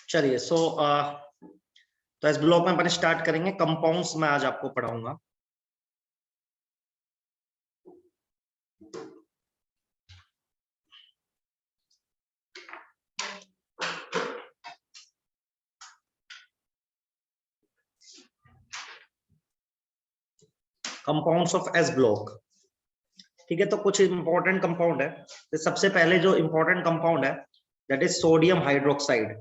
चलिए तो इस ब्लॉक में अपन स्टार्ट करेंगे। कंपाउंड्स में आज आपको पढ़ाऊंगा। Compounds of S block. ठीक है, तो कुछ इंपॉर्टेंट कंपाउंड है। तो सबसे पहले जो इंपॉर्टेंट कंपाउंड है दैट इज सोडियम हाइड्रोक्साइड।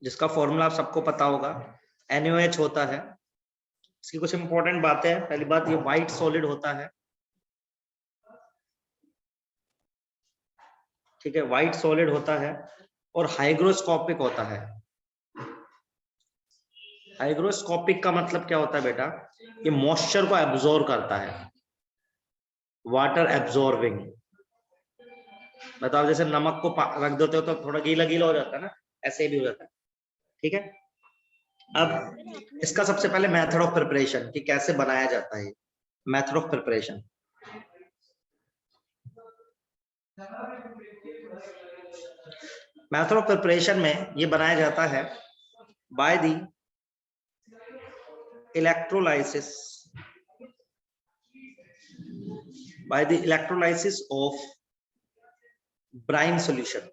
जिसका फॉर्मूला आप सबको पता होगा, NaOH होता है। इसकी कुछ इंपॉर्टेंट बातें हैं। पहली बात, ये व्हाइट सॉलिड होता है। ठीक है, व्हाइट सॉलिड होता है और हाइग्रोस्कोपिक होता है। हाइग्रोस्कोपिक का मतलब क्या होता है बेटा? ये मॉइस्चर को एब्जॉर्ब करता है, वाटर एब्जॉर्बिंग। बताओ, जैसे नमक को रख देते हो तो थोड़ा गीला गीला हो जाता है ना, ऐसे भी हो जाता है। ठीक है, अब इसका सबसे पहले मेथड ऑफ प्रिपरेशन कि कैसे बनाया जाता है। Method of preparation, method of preparation में ये बनाया जाता है by the electrolysis, by the electrolysis of brine solution.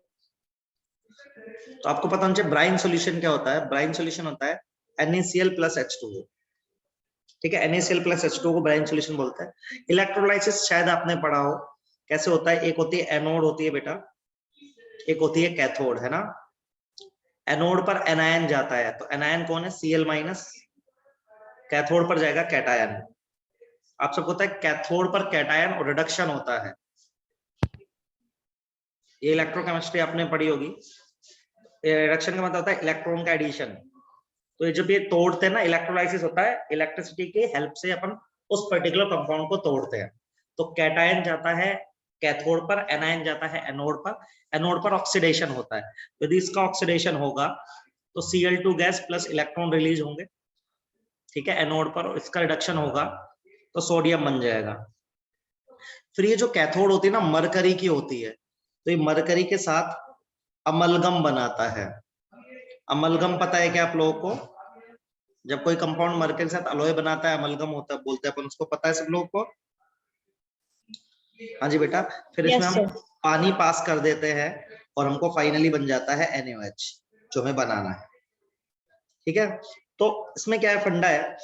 तो आपको पता होना चाहिए ब्राइन सॉल्यूशन क्या होता है। ब्राइन सॉल्यूशन होता है NaCl प्लस H2O। ठीक है, NaCl प्लस H2O को ब्राइन सॉल्यूशन बोलते हैं। इलेक्ट्रोलाइसिस शायद आपने पढ़ा हो कैसे होता है। एक होती है एनोड होती है बेटा, एक होती है कैथोड, है ना। एनोड पर एनायन जाता है, तो एनायन कौन है? Cl minus. कैथोड पर जाएगा कैटायन। आप सबको पता है कैथोड पर कैटायन और रिडक्शन होता है। ये इलेक्ट्रोकेमिस्ट्री आपने पढ़ी होगी। रिडक्शन का मतलब होता है इलेक्ट्रॉन का एडिशन। तो ये जब ये तोड़ते हैं ना, इलेक्ट्रोलाइसिस होता है, इलेक्ट्रिसिटी की हेल्प से अपन उस पर्टिकुलर कंपाउंड को तोड़ते हैं। तो कैटायन जाता है कैथोड पर, एनायन जाता है एनोड पर। एनोड पर ऑक्सीडेशन होता है। यदि इसका ऑक्सीडेशन होगा तो Cl2 gas plus electron release होंगे। ठीक है, एनोड पर। और इसका रिडक्शन होगा तो सोडियम बन जाएगा। फिर ये जो कैथोड होती है ना, मरकरी की होती है। तो ये मरकरी के साथ अमलगम बनाता है। अमलगम पता है क्या आप लोगों को? जब कोई कंपाउंड मरकरी के साथ अलॉय बनाता है, अमलगम होता है, बोलते हैं अपन उसको। पता है सब लोगों को? हाँ जी बेटा। फिर इसमें हम पानी पास कर देते हैं और हमको फाइनली बन जाता है NaOH, जो हमें बनाना है। ठीक है, तो इसमें क्या है, फंडा है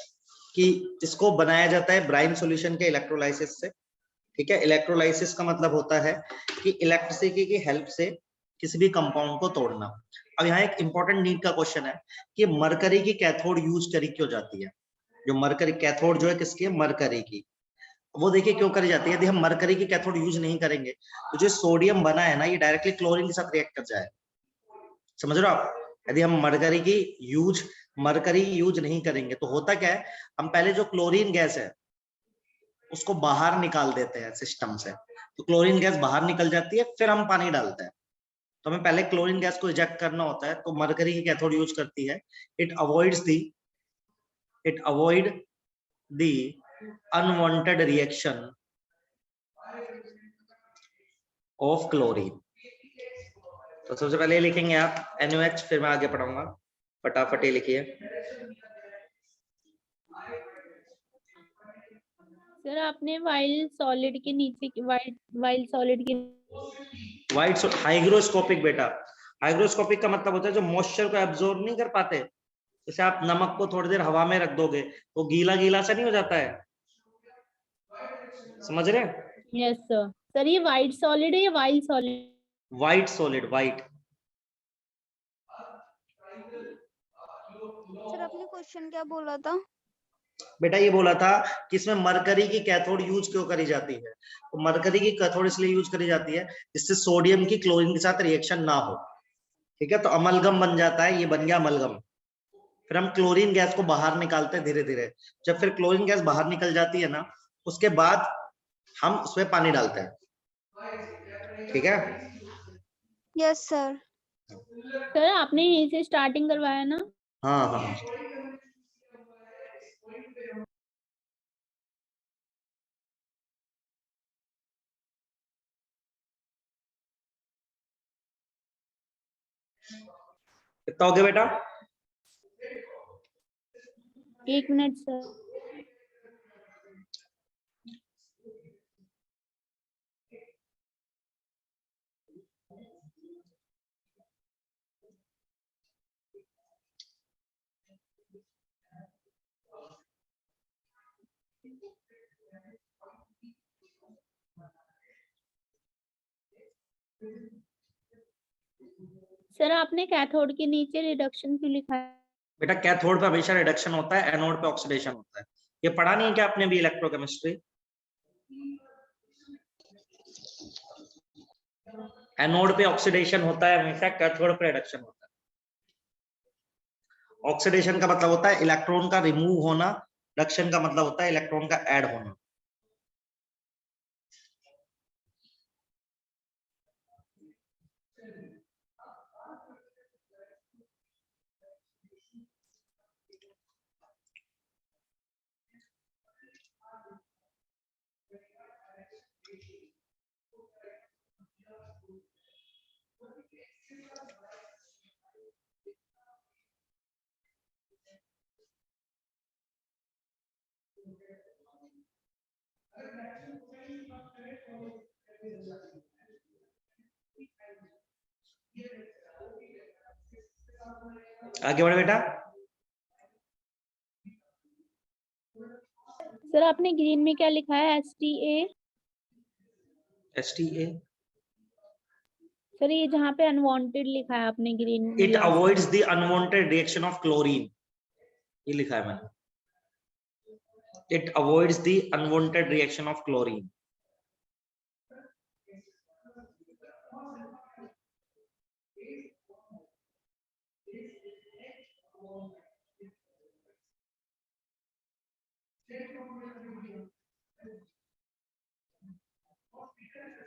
कि इसको बनाया जाता है ब्राइन सॉल्यूशन के इलेक्ट्रोलाइसिस से। ठीक है, इलेक्ट्रोलाइसिस का मतलब होता है कि इलेक्ट्रिसिटी की हेल्प से किसी भी कंपाउंड को तोड़ना। अब यहाँ एक इंपॉर्टेंट नीड का क्वेश्चन है कि मरकरी की कैथोड यूज करी क्यों जाती है? जो मरकरी कैथोड जो है किसकी है? मरकरी की। वो देखिए क्यों करी जाती है। यदि हम मरकरी की कैथोड यूज नहीं करेंगे तो जो सोडियम बना है ना, ये डायरेक्टली क्लोरीन के साथ रिएक्ट कर जाए। समझ रहे हो आप? यदि हम मरकरी यूज नहीं करेंगे तो होता क्या है, हम पहले जो क्लोरीन गैस है उसको बाहर निकाल देते हैं सिस्टम से। तो क्लोरीन गैस बाहर निकल जाती है, फिर हम पानी डालते हैं। तो हमें पहले क्लोरीन गैस को इजेक्ट करना होता है, तो मरकरी की कैथोड यूज करती है। It avoid the unwanted reaction of chlorine. तो सबसे पहले लिखेंगे आप NaOH, फिर मैं आगे पढ़ाऊंगा। फटाफट ये लिखिए। सर आपने वाइल सॉलिड के नीचे वाइल सॉलिड के व्हाइट हाइग्रोस्कोपिक बेटा। हाइग्रोस्कोपिक का मतलब होता है जो मॉइस्चर को एब्जॉर्ब नहीं कर पाते। जैसे आप नमक को थोड़ी देर हवा में रख दोगे तो गीला गीला सा नहीं हो जाता है? समझ रहे हैं? Yes sir. सर ये वाइट सॉलिड है या while solid? White solid, white. Sir आपने क्वेश्चन क्या बोला था? बेटा ये बोला था कि इसमें मरकरी की कैथोड यूज क्यों करी जाती है। तो मरकरी की कैथोड इसलिए यूज करी जाती है जिससे सोडियम की क्लोरीन के साथ रिएक्शन ना हो। ठीक है, तो अमलगम बन जाता है। ये बन गया अमलगम। फिर हम क्लोरीन गैस को बाहर निकालते हैं धीरे धीरे। जब फिर क्लोरीन गैस बाहर निकल जाती है ना, उसके बाद हम उसमें पानी डालते हैं। ठीक है। Yes sir. सर आपने यहीं से स्टार्टिंग करवाया ना? हाँ हाँ। कितना हो गया बेटा? 1 मिनट सर। सर आपने कैथोड के नीचे रिडक्शन क्यों लिखा है? बेटा कैथोड पे हमेशा रिडक्शन होता है, एनोड पे ऑक्सीडेशन होता है। ये पढ़ा नहीं है क्या आपने भी इलेक्ट्रोकेमिस्ट्री? एनोड पे ऑक्सीडेशन होता है हमेशा, कैथोड पे रिडक्शन होता है। ऑक्सीडेशन का मतलब होता है इलेक्ट्रॉन का रिमूव होना, रिडक्शन का मतलब होता है इलेक्ट्रॉन का ऐड होना। आगे बढ़े बेटा। सर आपने ग्रीन में क्या लिखा है? HTA। HTA सर ये जहाँ पे अनवांटेड लिखा है आपने ग्रीन में, it last avoids the unwanted reaction of chlorine, ये लिखा है मैंने। It avoids the unwanted reaction of chlorine.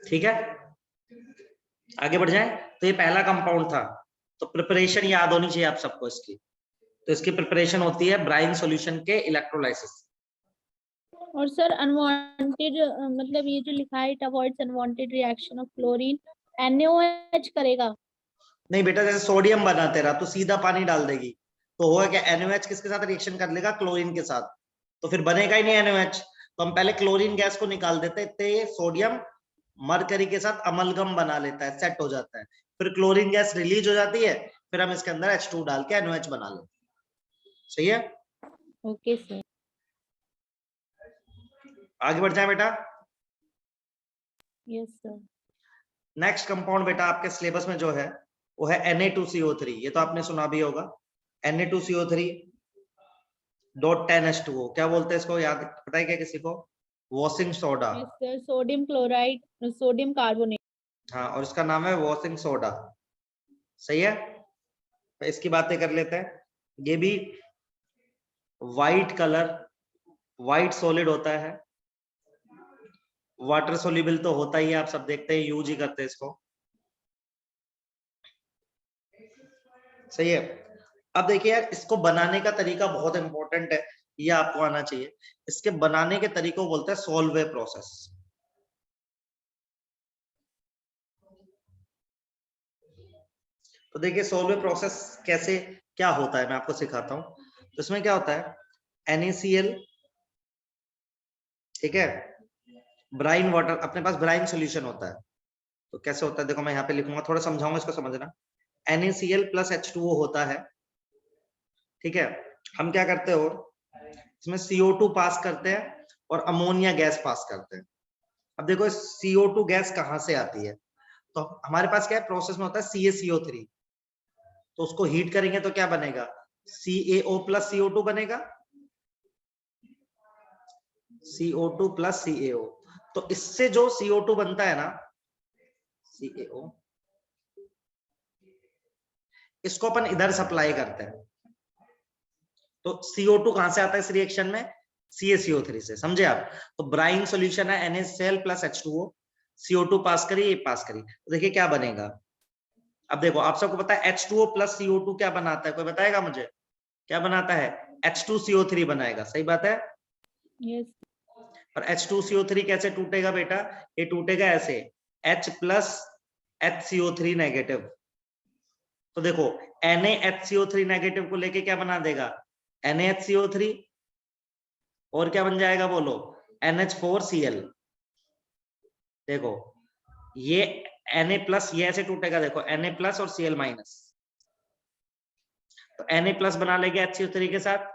ठीक है, आगे बढ़ जाए। तो ये पहला कंपाउंड था, तो प्रिपरेशन याद होनी चाहिए आप सबको इसकी। तो इसकी प्रिपरेशन होती है ब्राइन सॉल्यूशन के इलेक्ट्रोलाइसिस। और सर अनवांटेड मतलब ये जो लिखा है, it avoids unwanted reaction of chlorine, NaOH करेगा? नहीं बेटा, जैसे सोडियम बना तेरा तो सीधा पानी डाल देगी, तो होगा क्या, NaOH किसके साथ रिएक्शन कर लेगा? क्लोरीन के साथ, तो फिर बनेगा ही नहीं NaOH। तो हम पहले क्लोरीन गैस को निकाल देते हैं, इतने सोडियम मरकरी के साथ अमलगम बना लेता है, सेट हो जाता है, फिर क्लोरीन गैस रिलीज हो जाती है, फिर हम इसके अंदर H2 डाल के NaOH बना लेते हैं। सही है, ओके सर। आगे बढ़ जाए बेटा। Yes sir. नेक्स्ट कंपाउंड बेटा आपके सिलेबस में जो है वो है Na2CO3, ये तो आपने सुना भी होगा। Na2CO3 .10H2O, क्या बोलते हैं इसको, याद पता है क्या किसी को? Washing soda. Yes sir, sodium chloride, sodium carbonate. हाँ, और इसका नाम है वॉशिंग सोडा। सही है, तो इसकी बातें कर लेते हैं। ये भी वाइट कलर, वाइट सॉलिड होता है, वाटर सोल्यूबल तो होता ही है, आप सब देखते हैं, यूज ही करते हैं इसको। सही है, अब देखिए यार, इसको बनाने का तरीका बहुत इंपॉर्टेंट है, ये आपको आना चाहिए। इसके बनाने के तरीकों को बोलते हैं सोल्वे प्रोसेस। तो देखिए सोल्वे प्रोसेस कैसे क्या होता है, मैं आपको सिखाता हूँ। तो इसमें क्या होता है, NaCl, ठीक है, ब्राइन वाटर, अपने पास ब्राइन सोल्यूशन होता है। तो कैसे होता है, देखो मैं यहाँ पे लिखूंगा, थोड़ा समझाऊंगा, इसको समझना। NaCl प्लस H2O होता है, ठीक है। हम क्या करते हो, इसमें CO2 पास करते हैं और अमोनिया गैस पास करते हैं। अब देखो CO2 गैस कहाँ से आती है, तो हमारे पास क्या है, प्रोसेस में होता है CaCO3, तो उसको हीट करेंगे तो क्या बनेगा, CaO प्लस CO2 बनेगा, CO2 प्लस CaO। तो इससे जो CO2 बनता है ना, CaO, इसको अपन इधर सप्लाई करते हैं। तो CO2 कहां से आता है इस रिएक्शन में, CaCO3 से, समझे आप। तो ब्राइन सॉल्यूशन है NaCl प्लस H2O, CO2 पास करिए, ये पास करिए, तो देखिए क्या बनेगा। अब देखो आप सबको पता है H2O प्लस CO2 क्या बनाता है, कोई बताएगा मुझे क्या बनाता है? H2CO3 बनाएगा, सही बात है। यस। और H2CO3 कैसे टूटेगा बेटा, ये टूटेगा ऐसे, H प्लस HCO3 नेगेटिव, तो देखो NaHCO3 नेगेटिव को लेके क्या बना देगा, NaHCO3, और क्या बन जाएगा बोलो, NH4Cl। देखो ये Na+ ये ऐसे टूटेगा, देखो Na+ और Cl-, तो Na+ बना लेंगे HCO3 के साथ,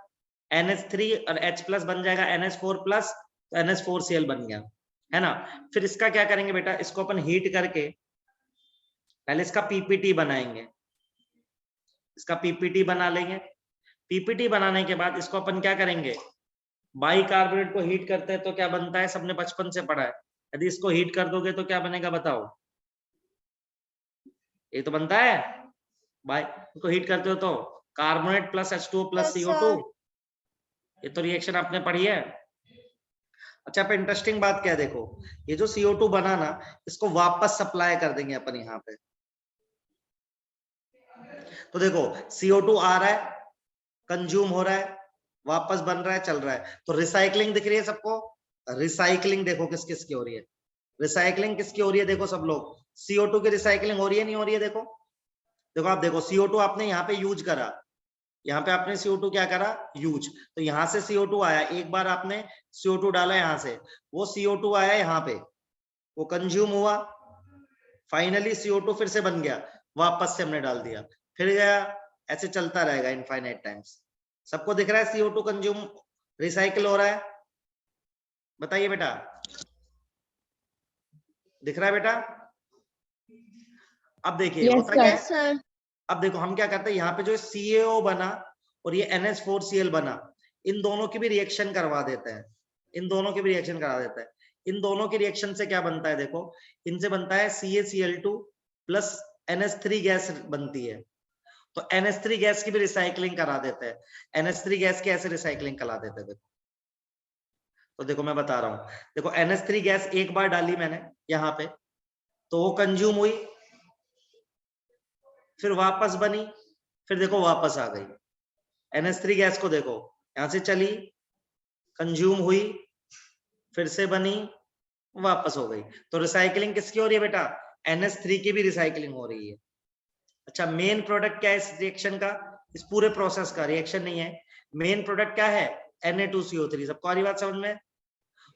NH3 और H+ बन जाएगा NH4+, तो NH4Cl बन गया, है ना। फिर इसका क्या करेंगे बेटा, इसको अपन हीट करके पहले इसका पीपीटी बनाएंगे, इसका पीपीटी बना लेंगे। पीपीटी बनाने के बाद इसको अपन क्या करेंगे, बाइकार्बोनेट को हीट करते हैं तो क्या बनता है, सबने बचपन से पढ़ा है। यदि इसको हीट कर दोगे तो क्या बनेगा बताओ, ये तो बनता है, बाई इसको हीट करते हो तो carbonate plus H2O plus Yes, CO2, sir. ये तो रिएक्शन आपने पढ़ी है। अच्छा, पे इंटरेस्टिंग बात क्या है, देखो ये जो CO2 बना ना, इसको वापस सप्लाई कर देंगे अपन यहाँ पे। तो देखो CO2 आ रहा है, कंज्यूम हो रहा है, वापस बन रहा है, चल रहा है, तो रिसाइकलिंग दिख रही है सबको। रिसाइकलिंग देखो किस किस की हो रही है, रिसाइकलिंग किसकी हो रही है, देखो सब लोग, CO2 की रिसाइकलिंग हो रही है नहीं हो रही है, देखो देखो आप देखो CO2 आपने यहाँ पे यूज करा, यहाँ पे आपने CO2 क्या करा, यूज, तो यहाँ से CO2 आया, एक बार आपने CO2 डाला यहाँ से, वो CO2 आया यहाँ पे, वो कंज्यूम हुआ, फाइनली CO2 फिर से बन गया, वापस से हमने डाल दिया, फिर गया, ऐसे चलता रहेगा इनफाइनाइट टाइम्स। सबको दिख रहा है CO2 कंज्यूम रिसाइकिल हो रहा है, बताइए बेटा, दिख रहा है बेटा। अब देखिए Yes, होता क्या है, Yes, sir. अब देखो हम क्या करते हैं, यहाँ पे जो CaO बना और ये NH4Cl बना, इन दोनों की भी रिएक्शन करवा देते हैं, इन दोनों की भी रिएक्शन करा देते हैं। इन दोनों की रिएक्शन से क्या बनता है, देखो इनसे बनता है CaCl2 प्लस NH3 गैस बनती है, तो NH3 गैस की भी रिसाइकलिंग करा देते हैं। NH3 गैस की ऐसे रिसाइकलिंग करा देते हैं, देखो तो देखो मैं बता रहा हूँ, देखो NH3 गैस एक बार डाली मैंने यहाँ पे, तो वो कंज्यूम हुई, फिर वापस बनी, फिर देखो वापस आ गई। NH3 गैस को देखो, यहां से चली, कंज्यूम हुई, फिर से बनी, वापस हो गई, तो रिसाइकलिंग किसकी हो रही है बेटा, NH3 की भी रिसाइकलिंग हो रही है। अच्छा, मेन प्रोडक्ट क्या है इस रिएक्शन का, इस पूरे प्रोसेस का, रिएक्शन नहीं है, मेन प्रोडक्ट क्या है, Na2CO3, सबको आ रही बात समझ में।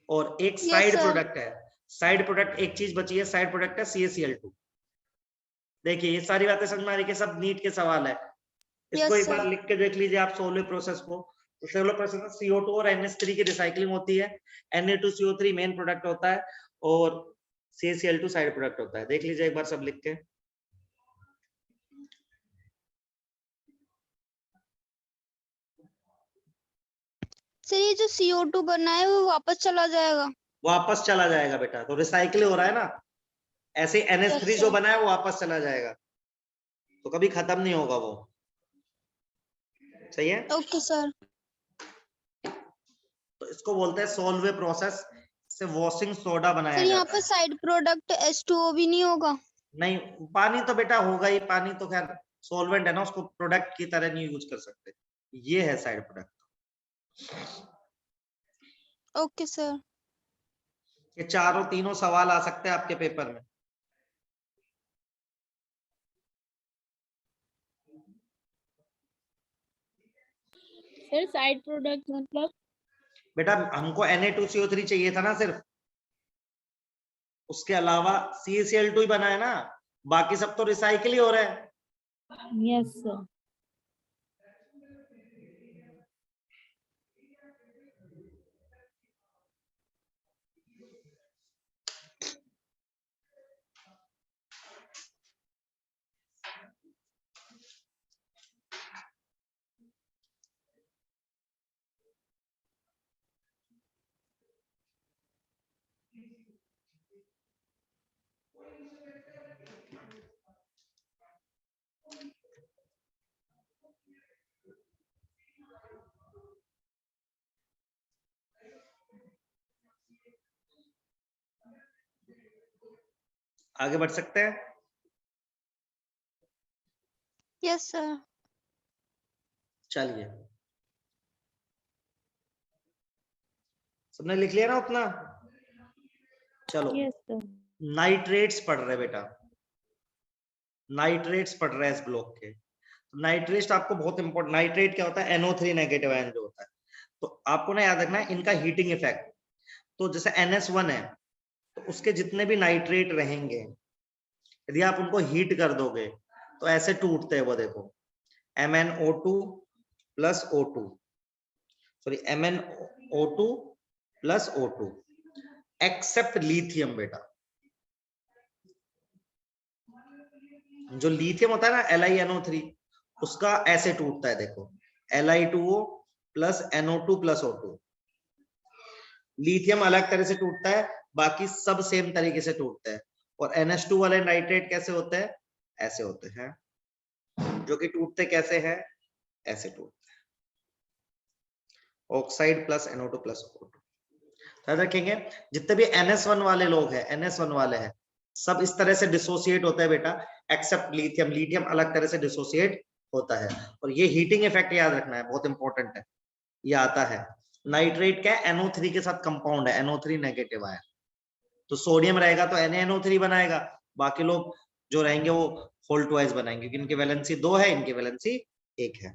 और एक Yes, साइड sir. प्रोडक्ट है, साइड प्रोडक्ट एक चीज बची है, साइड प्रोडक्ट है CaCl2। देखिए ये सारी बातें समझ में आ रही है, सब नीट के सवाल है, इसको Yes, एक बार sir. लिख के देख लीजिए आप सोलर प्रोसेस को। तो सोलर प्रोसेस में CO2 और NH3 की रिसाइकलिंग होती है, Na2CO3 मेन प्रोडक्ट होता है और CaCl2 साइड प्रोडक्ट होता है, देख लीजिए एक बार सब लिख के। सर ये जो CO2 बना है वो वापस चला जाएगा? वापस चला जाएगा बेटा, तो रिसाइकिल हो रहा है ना, ऐसे NH3 Yes, जो sir. बना है वो वापस चला जाएगा, तो कभी खत्म नहीं होगा वो, सही है। Okay, sir. तो इसको बोलते हैं सोलवे प्रोसेस, से वॉशिंग सोडा बनाया सर यहाँ जाता पे है। साइड प्रोडक्ट H2O भी नहीं होगा? नहीं, पानी तो बेटा होगा ही, पानी तो खैर सॉल्वेंट है ना, उसको प्रोडक्ट की तरह नहीं यूज कर सकते, ये है साइड प्रोडक्ट। Okay, sir. ये चारों तीनों सवाल आ सकते हैं आपके पेपर में। सर साइड प्रोडक्ट मतलब? बेटा हमको Na2CO3 चाहिए था ना सिर्फ, उसके अलावा CaCl2 ही बना है ना, बाकी सब तो रिसाइकिल ही हो रहा है। Yes, sir. आगे बढ़ सकते हैं। Yes, sir. चलिए, सबने लिख लिया ना उतना, चलो Yes, sir. नाइट्रेट्स पढ़ रहे बेटा, नाइट्रेट्स पढ़ रहे हैं इस ब्लॉक के। नाइट्रेट आपको बहुत इंपॉर्टेंट, नाइट्रेट क्या होता है, NO3 नेगेटिव आयन जो होता है। तो आपको ना याद रखना है इनका हीटिंग इफेक्ट। तो जैसे NS1 है तो उसके जितने भी नाइट्रेट रहेंगे यदि आप उनको हीट कर दोगे तो ऐसे टूटते हैं वो, देखो MnO2 plus O2, sorry MnO2 plus O2 except lithium. बेटा जो लिथियम होता है ना LiNO3 उसका ऐसे टूटता है, देखो Li2O plus NO2 plus O2। Lithium अलग तरह से टूटता है, बाकी सब सेम तरीके से टूटते हैं। और NH2 वाले नाइट्रेट कैसे होते हैं, ऐसे होते हैं, जो कि टूटते कैसे हैं, ऐसे टूटते हैं, oxide plus NO2 plus O2। याद रखेंगे जितने भी NS1 वाले लोग हैं, NS1 वाले हैं, सब इस तरह से डिसोसिएट होता है बेटा, एक्सेप्ट लिथियम। लिथियम अलग तरह से डिसोसिएट होता है। और ये हीटिंग इफेक्ट याद रखना है, बहुत इंपॉर्टेंट है, ये आता है। नाइट्रेट क्या है, NO3 के साथ कंपाउंड है, NO3 नेगेटिव आयन। तो सोडियम रहेगा तो NaNO3 बनाएगा, बाकी लोग जो रहेंगे वो होल्ट वाइज बनाएंगे, क्योंकि इनकी वैलेंसी 2 है, इनकी वैलेंसी 1 है।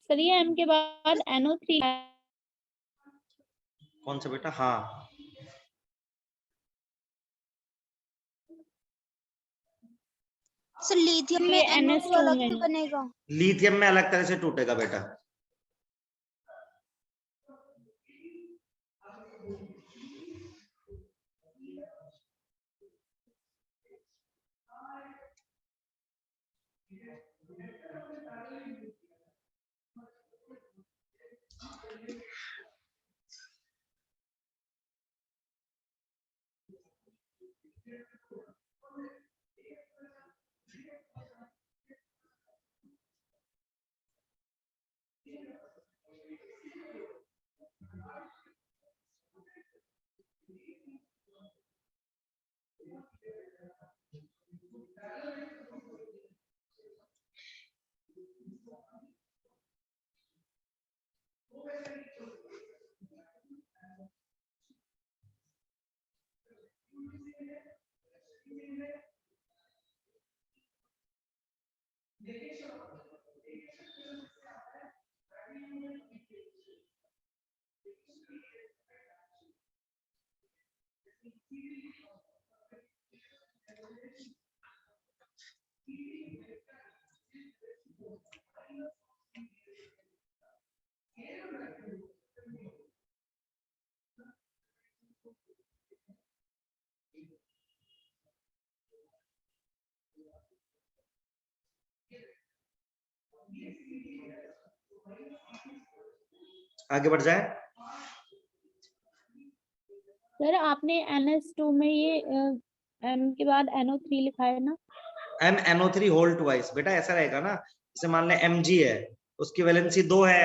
सर ये M के बाद NO3 कौन सा बेटा, हाँ सर लिथियम में ये NO2 NS2 अलग में से बनेगा। लिथियम में अलग तरह से टूटेगा बेटा। आगे बढ़ जाए। सर आपने NS2 में ये M के बाद NO3 लिखा है ना, MnO3 होल्ट वाइज बेटा ऐसा रहेगा ना, जैसे मान ले Mg है, उसकी वैलेंसी 2 है,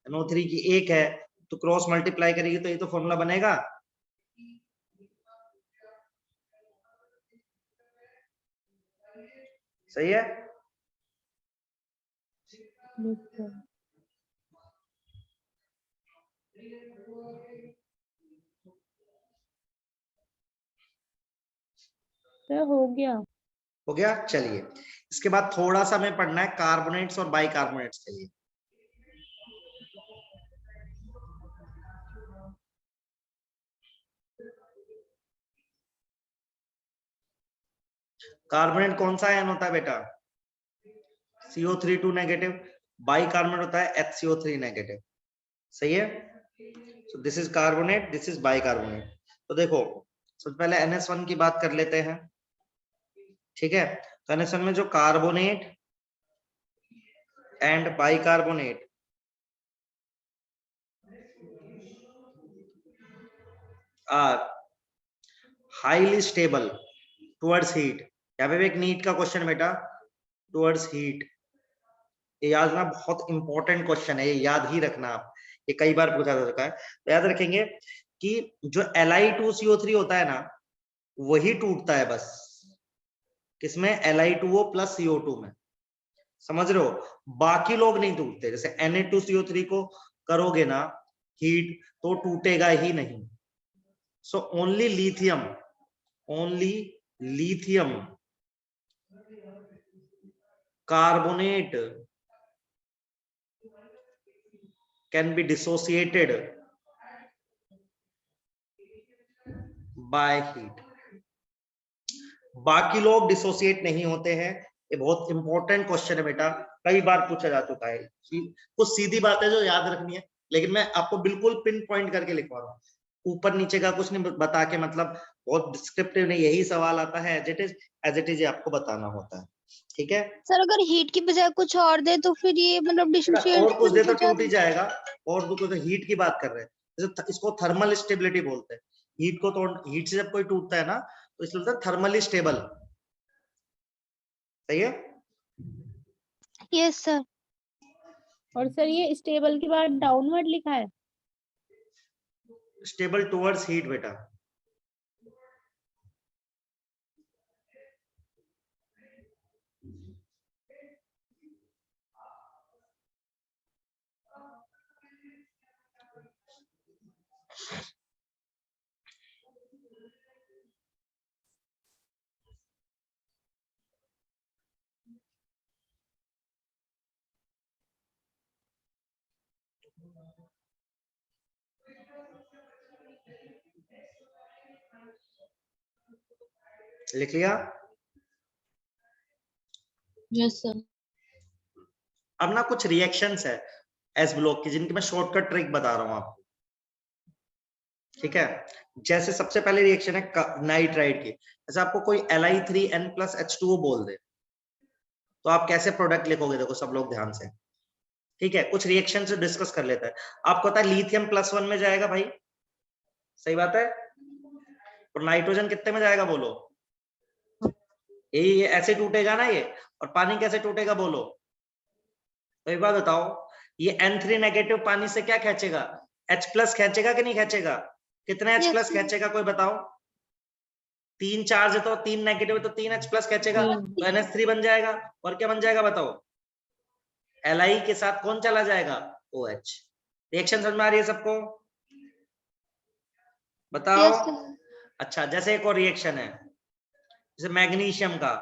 NO3 की 1 है, तो क्रॉस मल्टीप्लाई करेगी तो ये तो फॉर्मूला बनेगा। सही है। सर हो गया। हो गया, चलिए इसके बाद थोड़ा सा हमें पढ़ना है कार्बोनेट्स और बाइकार्बोनेट्स के लिए। कार्बोनेट कौन सा आयन होता है बेटा, CO3 नेगेटिव। बाइकार्बोनेट होता है HCO3 नेगेटिव। सही है। So this is carbonate, this is bicarbonate. तो देखो सबसे पहले NS1 की बात कर लेते हैं, ठीक है। तो NS1 में जो carbonate and bicarbonate are highly stable towards heat. यहाँ पे भी एक नीट का क्वेश्चन बेटा, टुवर्ड्स हीट, ये याद रखना, बहुत इंपॉर्टेंट क्वेश्चन है, ये याद ही रखना आप, ये कई बार पूछा जा चुका है। तो याद रखेंगे कि जो Li2CO3 होता है ना वही टूटता है बस, किसमें, Li2O प्लस CO2 में, समझ रहे हो, बाकी लोग नहीं टूटते। जैसे Na2CO3 को करोगे ना हीट तो टूटेगा ही नहीं, So only lithium carbonate can be dissociated by heat. बाकी लोग डिसोसिएट नहीं होते हैं। ये बहुत इंपॉर्टेंट क्वेश्चन है बेटा, कई बार पूछा जा चुका है। कुछ सीधी बात है जो याद रखनी है, लेकिन मैं आपको बिल्कुल पिन पॉइंट करके लिखवा रहा हूँ, ऊपर नीचे का कुछ नहीं बता के, मतलब बहुत डिस्क्रिप्टिव नहीं, यही सवाल आता है एज इट इज आपको बताना होता है। ठीक है सर, अगर हीट की बजाय कुछ और दे तो फिर ये मतलब डिसोसिएट और कुछ दे तो टूट ही जाएगा। और तो कुछ हीट की बात कर रहे हैं, इसको थर्मल स्टेबिलिटी बोलते हैं। हीट को तो हीट से जब कोई टूटता है ना तो इसलिए बोलते हैं थर्मली स्टेबल। सही है? Yes sir. और सर ये स्टेबल के बाद डाउनवर्ड लिखा है। स्टेबल टुवर्ड्स हीट बेटा। लिख लिया? Yes sir. अब ना कुछ रिएक्शंस है एस ब्लॉक की, जिनकी मैं शॉर्टकट ट्रिक बता रहा हूं आपको। ठीक है, जैसे सबसे पहले रिएक्शन है नाइट्राइड की। जैसे आपको कोई Li3n+H2O बोल दे तो आप कैसे प्रोडक्ट लिखोगे? देखो सब लोग ध्यान से, ठीक है, कुछ रिएक्शन से डिस्कस कर लेते हैं। आपको पता है लिथियम +1 में जाएगा भाई, सही बात है, और नाइट्रोजन कितने में जाएगा बोलो? ये ऐसे टूटेगा ना ये, और पानी कैसे टूटेगा बोलो? तो एक बात बताओ, ये N3 नेगेटिव पानी से क्या खींचेगा? H+ खींचेगा कि नहीं खींचेगा? कितने H+ खींचेगा कोई बताओ? 3 चार्ज है तो 3 नेगेटिव है तो 3 H+ खींचेगा, तो NH3 बन जाएगा। और क्या बन जाएगा बताओ? Li के साथ कौन चला जाएगा? OH। रिएक्शन समझ में आ रही है सबको? बताओ। अच्छा, जैसे एक और रिएक्शन है, जैसे मैग्नीशियम का,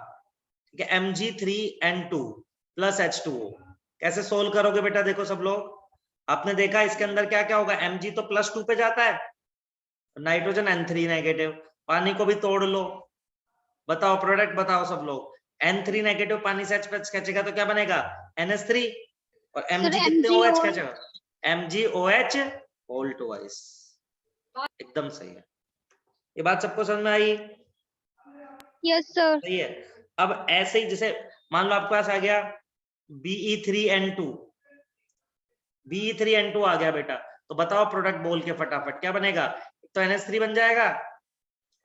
ठीक है, Mg3n2 + H2O। कैसे सोल्व करोगे बेटा? देखो सब लोग, आपने देखा इसके अंदर क्या क्या होगा? Mg तो +2 पे जाता है, नाइट्रोजन N3 नेगेटिव, पानी को भी तोड़ लो, बताओ प्रोडक्ट बताओ सब लोग। N3 नेगेटिव पानी से H+ खींचेगा तो क्या बनेगा? NH3। और Mg कितने OH खींचेगा? MgOH whole twice. एकदम सही है, ये बात सबको समझ में आई? Yes sir. सही है। अब ऐसे ही जैसे मान लो आपके पास आ गया Be3n2, Be3n2 आ गया बेटा, तो बताओ प्रोडक्ट बोल के फटाफट क्या बनेगा? तो NH3 बन जाएगा,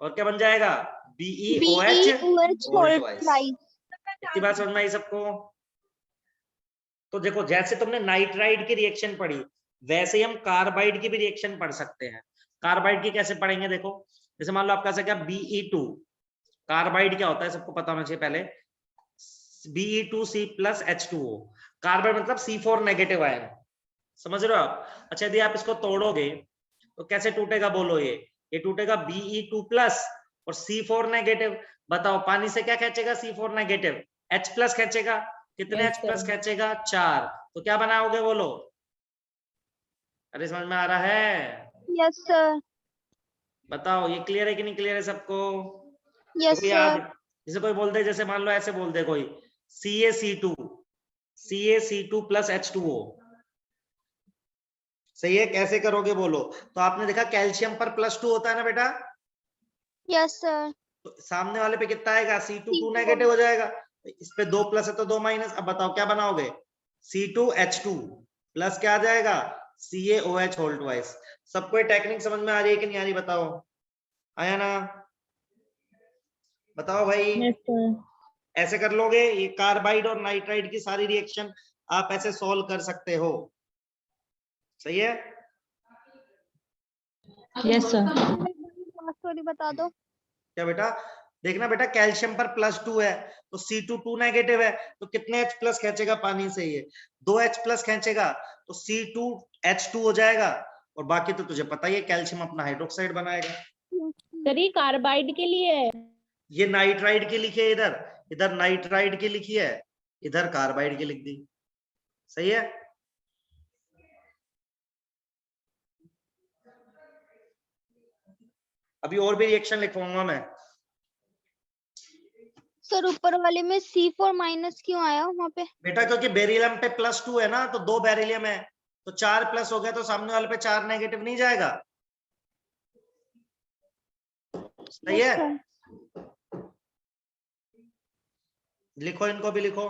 और क्या बन जाएगा? BeOH whole twice. इतनी बात समझ में आई सबको? तो देखो, जैसे तुमने नाइट्राइड की रिएक्शन पढ़ी, वैसे ही हम कार्बाइड की भी रिएक्शन पढ़ सकते हैं। कार्बाइड की कैसे पढ़ेंगे? देखो, जैसे मान लो आपका क्या Be2, कार्बाइड क्या होता है सबको पता होना चाहिए पहले, Be2C+H2O। कार्बाइड मतलब C4 नेगेटिव आयन, समझ रहे हो आप? अच्छा, यदि आप इसको तोड़ोगे तो कैसे टूटेगा बोलो? ये टूटेगा Be2+ और C4 नेगेटिव। बताओ पानी से क्या खींचेगा? C4 negative. H+ खींचेगा, कितने H+ खींचेगा? 4। तो क्या बनाओगे बोलो? अरे समझ में आ रहा है? Yes sir. बताओ, ये क्लियर है कि नहीं क्लियर है सबको? यस तो याद, सर। जैसे कोई बोलते, जैसे मान लो ऐसे बोल दे कोई CaC2+H2O, सही है? कैसे करोगे बोलो? तो आपने देखा कैल्शियम पर +2 होता है ना बेटा? Yes sir. तो सामने वाले पे कितना आएगा? C2 2 नेगेटिव हो जाएगा, इस पे 2 प्लस है तो 2 माइनस। अब बताओ क्या बनाओगे? C2H2 प्लस क्या आ जाएगा? CaOH whole twice. सबको ये टेक्निक समझ में आ रही है कि नहीं आ रही? बताओ, आया ना? बताओ भाई। Yes sir. ऐसे कर लोगे, ये कार्बाइड और नाइट्राइड की सारी रिएक्शन आप ऐसे सॉल्व कर सकते हो, सही है? Yes sir. स्टोरी बता दो। क्या बेटा? देखना बेटा, कैल्शियम पर +2 है तो C2 2 नेगेटिव है, तो कितने H+ खींचेगा पानी से? ये 2 H+ खींचेगा तो C2H2 हो जाएगा, और बाकी तो तुझे पता ही है कैल्शियम अपना हाइड्रोक्साइड बनाएगा। सर ये कार्बाइड के लिए है। ये नाइट्राइड की लिखी है, इधर इधर नाइट्राइड की लिखी है, इधर कार्बाइड की लिख दी। सही है। अभी और भी रिएक्शन लिखवाऊंगा मैं। सर ऊपर वाले में C4 माइनस क्यों आया वहां पे? बेटा क्योंकि बेरिलियम पे +2 है ना, तो 2 बेरिलियम है, तो 4 प्लस हो गया, तो सामने वाले पे 4 नेगेटिव नहीं जाएगा। सही है। लिखो, इनको भी लिखो।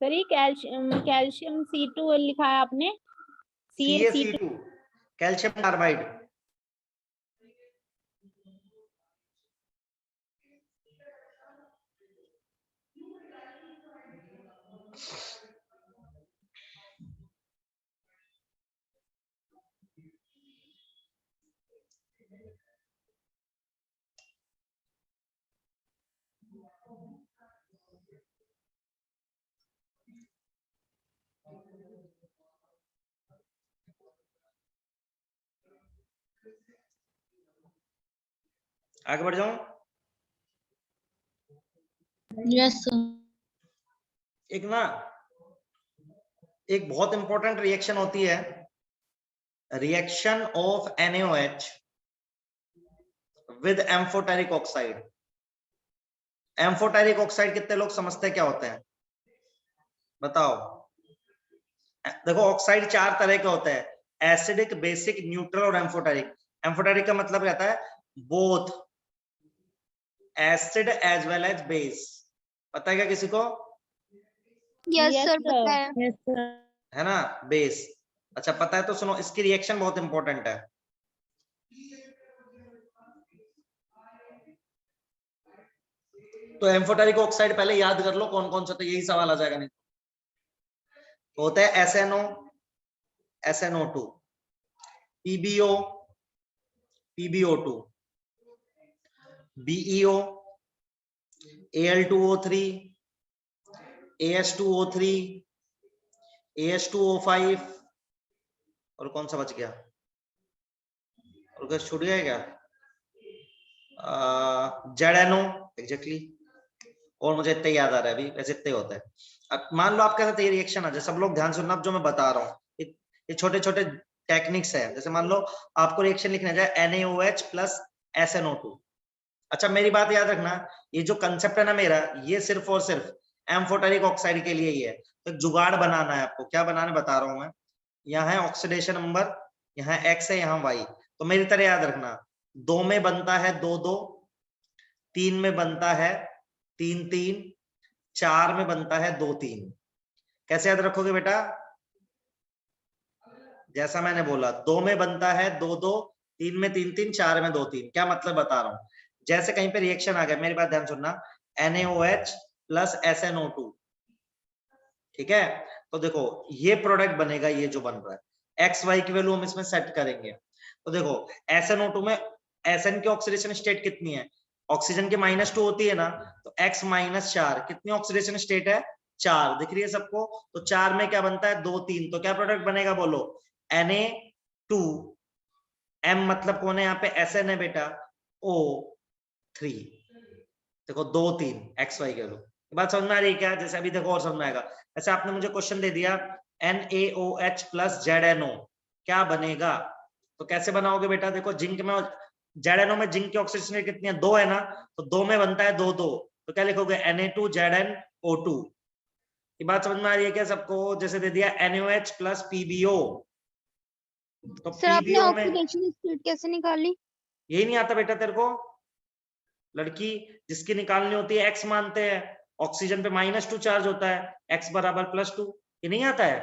सर ये कैल्शियम C2 लिखा है आपने, CaC2 कैल्शियम कार्बाइड। आगे बढ़ जाऊं। Yes sir. एक ना, एक बहुत इंपॉर्टेंट रिएक्शन होती है, reaction of NaOH with amphoteric oxide. Amphoteric oxide कितने लोग समझते हैं क्या होते हैं, बताओ। देखो ऑक्साइड 4 तरह के होते हैं, एसिडिक, बेसिक, न्यूट्रल और एम्फोटेरिक। एम्फोटेरिक का मतलब रहता है both acid as well as base. पता है क्या किसी को? यस सर पता है। Yes sir. है ना, बेस। अच्छा पता है तो सुनो, इसकी रिएक्शन बहुत इंपॉर्टेंट है। तो एम्फोटेरिक ऑक्साइड पहले याद कर लो कौन कौन सा, तो यही सवाल आ जाएगा। नहीं तो होता है SNO, SNO2, PbO, PbO2, BeO, Al2O3, AS2O3, AS2O5 और कौन सा बच गया, और कुछ छूट गया क्या? ZNO exactly. और मुझे इतने याद आ रहा है अभी, वैसे इतने होते हैं। अब मान लो आपके साथ ये रिएक्शन आ जाए, सब लोग ध्यान सुनना जो मैं बता रहा हूँ, ये छोटे छोटे टेक्निक्स है। जैसे मान लो आपको रिएक्शन लिखना जाए NaOH प्लस SNO2। अच्छा मेरी बात याद रखना, ये जो कंसेप्ट है ना मेरा, ये सिर्फ और सिर्फ एम्फोटेरिक ऑक्साइड के लिए ही है। तो जुगाड़ बनाना है आपको, क्या बनाने बता रहा हूं मैं। यहाँ है ऑक्सीडेशन नंबर, यहाँ X है, यहाँ Y। तो मेरी तरह याद रखना, 2 में बनता है 2-2, 3 में बनता है 3-3, 4 में बनता है 2-3। कैसे याद रखोगे बेटा? जैसा मैंने बोला, 2 में बनता है 2-2, 3 में 3-3, 4 में 2-3। क्या मतलब बता रहा हूं, जैसे कहीं पे रिएक्शन आ गया, मेरी बात ध्यान सुनना, NaOH प्लस SNO2, ठीक है। तो देखो ये प्रोडक्ट बनेगा, ये जो बन रहा है, XY की वैल्यू हम इसमें सेट करेंगे। तो देखो SNO2 में SN की ऑक्सीडेशन स्टेट कितनी है, ऑक्सीजन की -2 होती है ना, तो X -4 कितनी ऑक्सीडेशन स्टेट है, 4 दिख रही है सबको। तो 4 में क्या बनता है, 2-3। तो क्या प्रोडक्ट बनेगा बोलो, Na2, M मतलब कौन है यहाँ पे, SN है बेटा, O3। देखो 2-3 XY के लो, बात समझ में आ रही है क्या? जैसे अभी देखो और समझ में आएगा। ऐसे आपने मुझे क्वेश्चन दे दिया NaOH प्लस ZNO क्या बनेगा, तो कैसे बनाओगे बेटा? देखो जिंक में, ZNO में जिंक की ऑक्सीडेशन कितनी है, 2 है ना, तो 2 में बनता है 2-2, तो क्या लिखोगे, Na2ZnO2। ये बात समझ में आ रही है क्या सबको? जैसे दे दिया NaOH प्लस PbO, तो सर आपने PbO में ऑक्सीडेशन स्टेट कैसे निकाली? यही नहीं आता बेटा तेरे को? लड़की जिसकी निकालनी होती है X मानते हैं, ऑक्सीजन पे -2 चार्ज होता है, X बराबर +2, ये नहीं आता है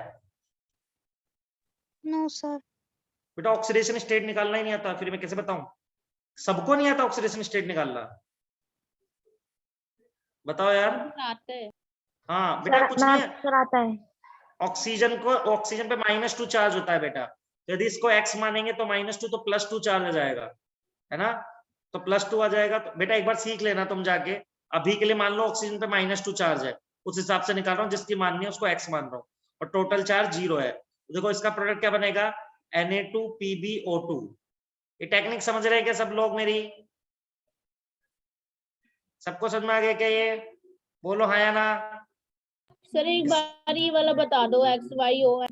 नो सर। बेटा? ऑक्सीडेशन स्टेट निकालना ही नहीं आता, फिर मैं कैसे बताऊं? सबको नहीं आता ऑक्सीडेशन स्टेट निकालना, बताओ यार। आता है हाँ बेटा कुछ नहीं है, सर, आता है। ऑक्सीजन पे -2 चार्ज होता है बेटा, तो यदि इसको X मानेंगे तो -2 तो +2 चार्ज आ जाएगा, है ना, तो +2 आ जाएगा। तो बेटा एक बार सीख लेना तुम जाके, अभी के लिए मान लो ऑक्सीजन पे -2 चार्ज है, उस हिसाब से निकाल रहा हूँ, जिसकी माननी है उसको X मान रहा हूँ, और टोटल चार्ज 0 है। तो देखो इसका प्रोडक्ट क्या बनेगा, Na2PbO2। ये टेक्निक समझ रहे हैं क्या सब लोग मेरी? सबको समझ में आ गया क्या ये? बोलो हाँ या ना। सर एक बार ये वाला बता दो, XYO।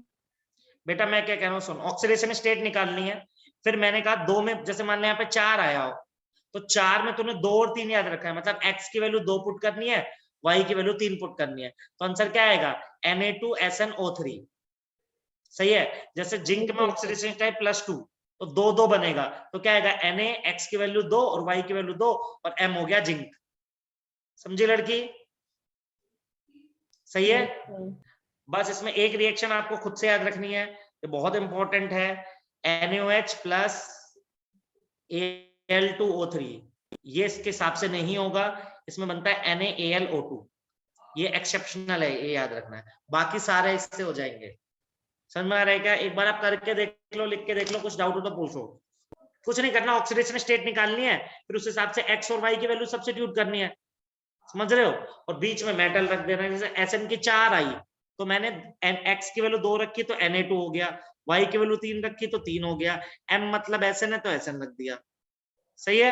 बेटा मैं क्या कह रहा हूँ सुन, ऑक्सीडेशन स्टेट निकालनी है। फिर मैंने कहा दो में, जैसे मान लिया यहाँ पे 4 आया हो, तो 4 में तूने 2 और 3 याद रखा है, मतलब x की वैल्यू 2 पुट करनी है, y की वैल्यू 3 पुट करनी है, तो आंसर क्या आएगा? Na2SnO3। सही है। जैसे जिंक में ऑक्सीडेशन टाइप +2, तो 2 2 बनेगा, तो क्या आएगा? Na, x की वैल्यू 2 और y की वैल्यू 2 और m हो गया जिंक। समझी लड़की? सही है। बस इसमें एक रिएक्शन आपको खुद से याद रखनी है, ये बहुत इंपॉर्टेंट है। NaOH प्लस Al2O3, ये इसके हिसाब से नहीं होगा, इसमें बनता है NaAlO2। ये एक्सेप्शनल है, ये याद रखना है, बाकी सारे इससे हो जाएंगे। समझ में आ रहा है क्या? एक बार आप करके देख लो, लिख के देख लो, कुछ डाउट हो तो पूछो। कुछ नहीं करना, ऑक्सीडेशन स्टेट निकालनी है, फिर उस हिसाब से x और y की वैल्यू सब्स्टिट्यूट करनी है। समझ रहे हो? और बीच में मेटल रख देना। जैसे Sn की 4 आई, तो मैंने x की वैल्यू 2 रखी तो Na2 हो गया, y की वैल्यू 3 रखी तो 3 हो गया, m मतलब Sn है तो Sn रख दिया। सही है।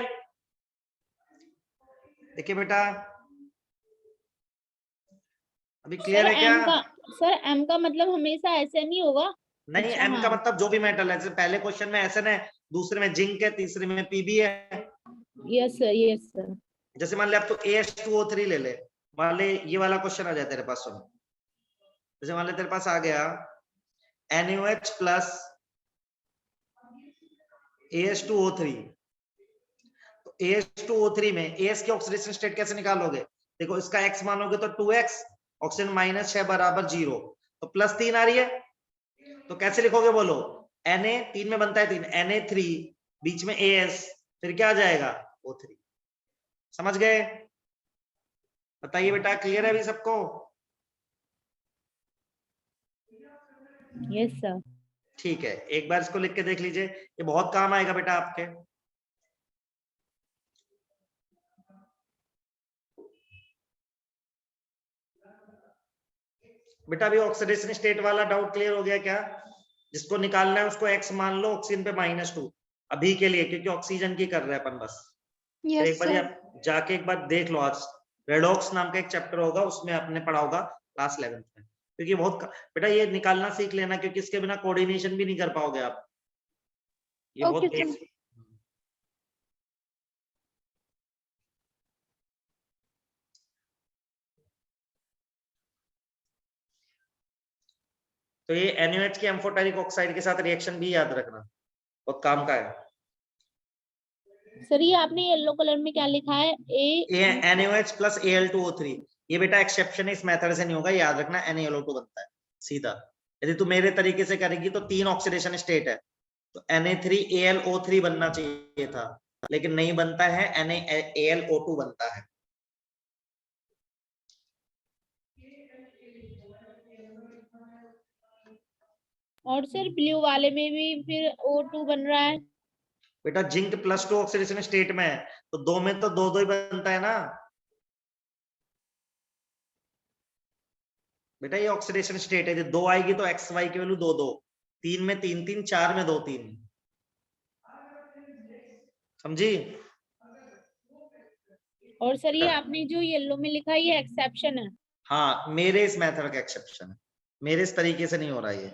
देखिए बेटा, अभी क्लियर है क्या? सर m का मतलब हमेशा ऐसे नहीं होगा? नहीं, अच्छा, m का मतलब जो भी मेटल है, जैसे पहले क्वेश्चन में Sn है, दूसरे में जिंक है, तीसरे में Pb है। Yes sir, yes sir. जैसे मान ले आप तो AH2O3 ले ले, मान ले ये वाला क्वेश्चन आ जाए तेरे पास, सुन। जैसे मान ले तेरे पास आ गया NaOH प्लस AH2O3, तो AH2O3 में AS की ऑक्सीडेशन स्टेट कैसे निकालोगे? देखो, इसका x मानोगे तो 2x, ऑक्सीजन -6 बराबर 0, तो +3 आ रही है, तो कैसे लिखोगे बोलो? Na 3 में बनता है 3, Na3 बीच में AS, फिर क्या आ जाएगा? O3। समझ गए? बताइए बेटा, क्लियर है अभी सबको? Yes sir. ठीक है, एक बार इसको लिख के देख लीजिए, ये बहुत काम आएगा बेटा आपके। बेटा अभी ऑक्सीडेशन स्टेट वाला डाउट क्लियर हो गया क्या? जिसको निकालना है उसको x मान लो, ऑक्सीजन पे -2 अभी के लिए, क्योंकि ऑक्सीजन की कर रहे हैं अपन बस। यस एक बार सर। आप जाके एक बार देख लो, आज रेडॉक्स नाम का एक चैप्टर होगा, उसमें आपने पढ़ा होगा क्लास 11th में, क्योंकि बहुत बेटा ये निकालना सीख लेना, क्योंकि इसके बिना कोऑर्डिनेशन भी नहीं कर पाओगे आप। ये ओके बहुत सर। तो ये NaOH की एम्फोटेरिक ऑक्साइड के साथ रिएक्शन भी याद रखना, बहुत काम का है। सर ये आपने येलो कलर में क्या लिखा है? ये NaOH प्लस Al2O3, ये बेटा एक्सेप्शन इस मेथड से नहीं होगा, याद रखना NaLO2 बनता है सीधा। यदि तू मेरे तरीके से करेगी तो 3 ऑक्सीडेशन स्टेट है, तो Na3AlO3 बनना चाहिए था, लेकिन नहीं बनता है, NaAlO2 बनता है। और सर ब्लू वाले में भी फिर O2 बन रहा है। बेटा जिंक +2 ऑक्सीडेशन स्टेट में है, तो 2 में तो 2 2 ही बनता है ना बेटा। ये ऑक्सीडेशन स्टेट है, 2 आएगी तो x y की वैल्यू 2 2, 3 में 3 3, 4 में 2 3। समझी? और सर ये आपने जो येलो में लिखा है ये एक्सेप्शन है। हाँ, मेरे इस मेथड का एक्सेप्शन है, मेरे इस तरीके से नहीं हो रहा ये।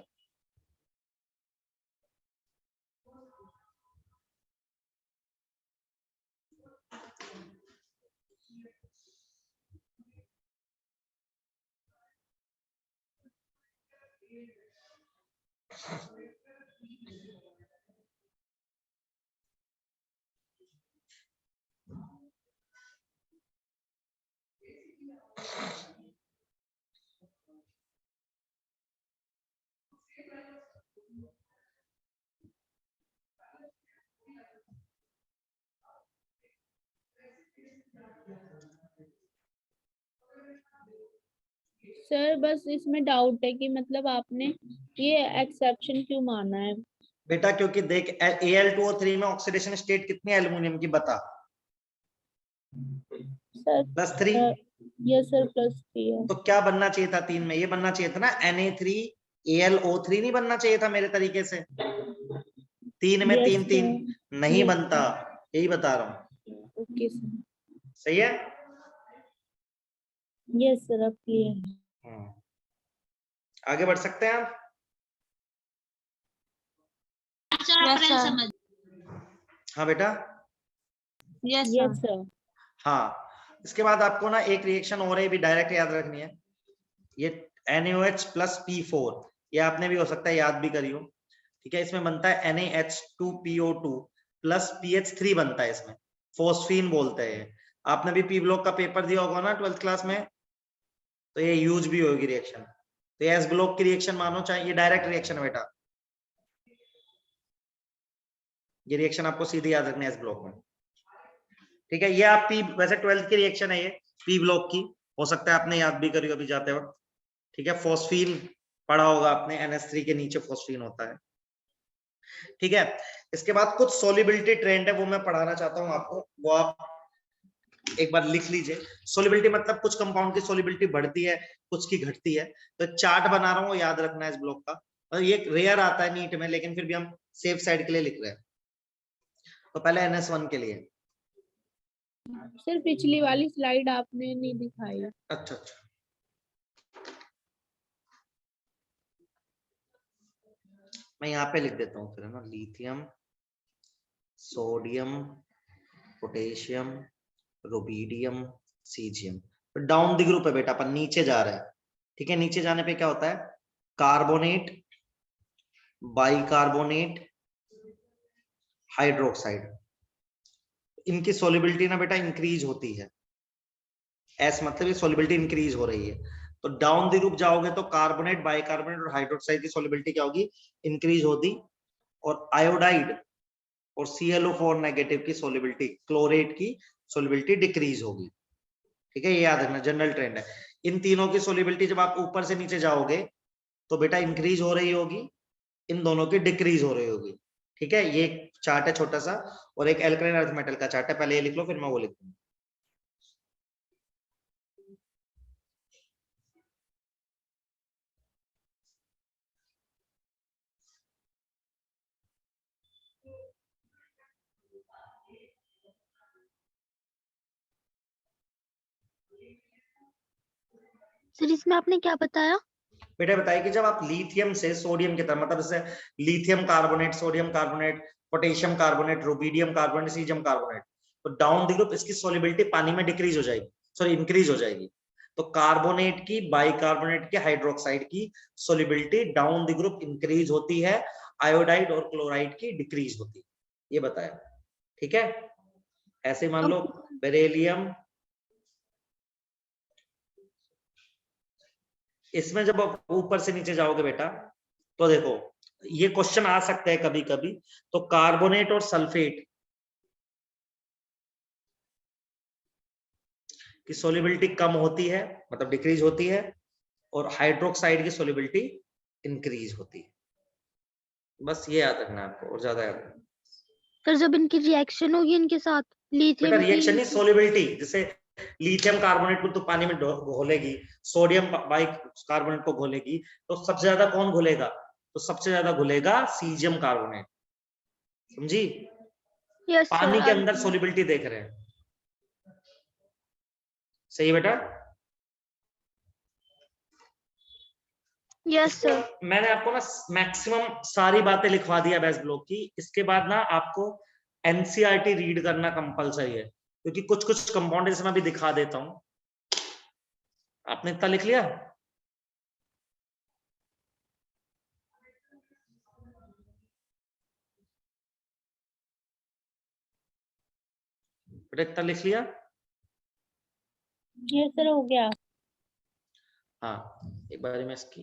सर बस इसमें डाउट है कि मतलब आपने ये एक्सेप्शन क्यों माना है? बेटा क्योंकि देख, Al2O3 में ऑक्सीडेशन स्टेट कितनी है एल्युमिनियम की बता? सर +3। यस सर, +3 है। तो क्या बनना चाहिए था 3 में? ये बनना चाहिए था ना, Na3AlO3 नहीं बनना चाहिए था मेरे तरीके से? 3 में Yes, 3 3 sir. नहीं Yes, बनता, यही बता रहा हूँ। Okay, sir. सही है? Yes, sir. अब clear है. आगे बढ़ सकते हैं आप? Yes, sir. हाँ बेटा, Yes, Yes, sir. sir. हाँ। इसके बाद आपको ना एक रिएक्शन और है, भी डायरेक्ट याद रखनी है। ये NaOH प्लस P4, ये आपने भी हो सकता है याद भी करियो, ठीक है। इसमें बनता है NaH2PO2 प्लस PH3 बनता है, इसमें फोस्फीन बोलते हैं। आपने भी पी ब्लॉक का पेपर दिया होगा ना 12th क्लास में, तो ये यूज भी होगी रिएक्शन। तो ये एस ब्लॉक की रिएक्शन मानो, चाहे ये डायरेक्ट रिएक्शन है बेटा, ये रिएक्शन आपको सीधी याद रखनी है एस ब्लॉक में, ठीक है। ये आप पी, वैसे 12th की रिएक्शन है ये पी ब्लॉक की, हो सकता है आपने याद भी करी अभी जाते वक्त, ठीक है। फॉस्फीन पढ़ा होगा आपने, NH3 के नीचे फॉस्फीन होता है, ठीक है। इसके बाद कुछ सोलिबिलिटी ट्रेंड है, वो मैं पढ़ाना चाहता हूं आपको, वो आप एक बार लिख लीजिए। सोलिबिलिटी मतलब कुछ कंपाउंड की सोलिबिलिटी बढ़ती है, कुछ की घटती है। तो चार्ट बना रहा हूँ, याद रखना है इस ब्लॉक का, और ये रेयर आता है नीट में, लेकिन फिर भी हम सेफ साइड के लिए लिख रहे हैं। तो पहले NS1 के लिए, सर पिछली वाली स्लाइड आपने नहीं दिखाई. अच्छा अच्छा, मैं यहाँ पे लिख देता हूँ फिर, है ना। Lithium, sodium, potassium, rubidium, caesium. Down the group है बेटा, अपन नीचे जा रहे हैं, ठीक है। नीचे जाने पे क्या होता है, कार्बोनेट, बाइकार्बोनेट, हाइड्रोक्साइड, इनकी सोलिबिलिटी ना बेटा इंक्रीज होती है। एस मतलब ये सोलिबिलिटी इंक्रीज हो रही है। तो डाउन द ग्रुप जाओगे तो कार्बोनेट, बाइकार्बोनेट और हाइड्रोक्साइड की सोलिबिलिटी क्या होगी, इंक्रीज होगी। और आयोडाइड और ClO4 नेगेटिव की सोलिबिलिटी, क्लोरेट की सोलिबिलिटी डिक्रीज होगी, ठीक है। ये याद रखना, जनरल ट्रेंड है। इन तीनों की सोलिबिलिटी जब आप ऊपर से नीचे जाओगे तो बेटा इंक्रीज हो रही होगी, इन दोनों की डिक्रीज हो रही होगी, ठीक है। ये चार्ट है छोटा सा, और एक एल्कलाइन अर्थ मेटल का चार्ट है, पहले ये लिख लो फिर मैं वो लिख दूंगा। सर इसमें आपने क्या बताया? बेटा बताइए कि जब आप लिथियम से सोडियम की तरफ, मतलब जैसे lithium carbonate, sodium carbonate, potassium carbonate, rubidium carbonate, caesium carbonate, तो डाउन द ग्रुप इसकी सोलिबिलिटी पानी में डिक्रीज हो जाएगी, सॉरी इंक्रीज हो जाएगी। तो कार्बोनेट की, बाइकार्बोनेट की, हाइड्रोक्साइड की solubility down the group increase होती है, आयोडाइड और क्लोराइड की डिक्रीज होती है, ये बताया, ठीक है। ऐसे मान लो बेरिलियम, इसमें जब आप ऊपर से नीचे जाओगे बेटा तो देखो ये क्वेश्चन आ सकता है कभी कभी। तो कार्बोनेट और सल्फेट की सोलिबिलिटी कम होती है, मतलब डिक्रीज होती है, और हाइड्रोक्साइड की सोलिबिलिटी इंक्रीज होती है। बस ये याद रखना है आपको, और ज्यादा याद रखना। सर जब इनकी रिएक्शन होगी इनके साथ बेटा लिथियम रिएक्शन नहीं, की, सोलिबिलिटी, जैसे लिथियम कार्बोनेट को तो पानी में घोलेगी, सोडियम बाइक कार्बोनेट को घोलेगी, तो सबसे ज्यादा कौन घुलेगा, तो सबसे ज्यादा घुलेगा सीजियम कार्बोनेट, समझी। यस पानी के सर, अंदर सोलिबिलिटी देख रहे हैं, सही है बेटा। Yes sir. मैंने आपको ना मैक्सिमम सारी बातें लिखवा दिया बेस ब्लॉक की। इसके बाद ना आपको एनसीईआरटी रीड करना कंपलसरी है, क्योंकि कुछ कुछ कंपाउंड जैसे मैं भी दिखा देता हूं। आपने इतना लिख लिया? बेटा इतना लिख लिया? ये सर हो गया. हाँ, एक बार मैं इसकी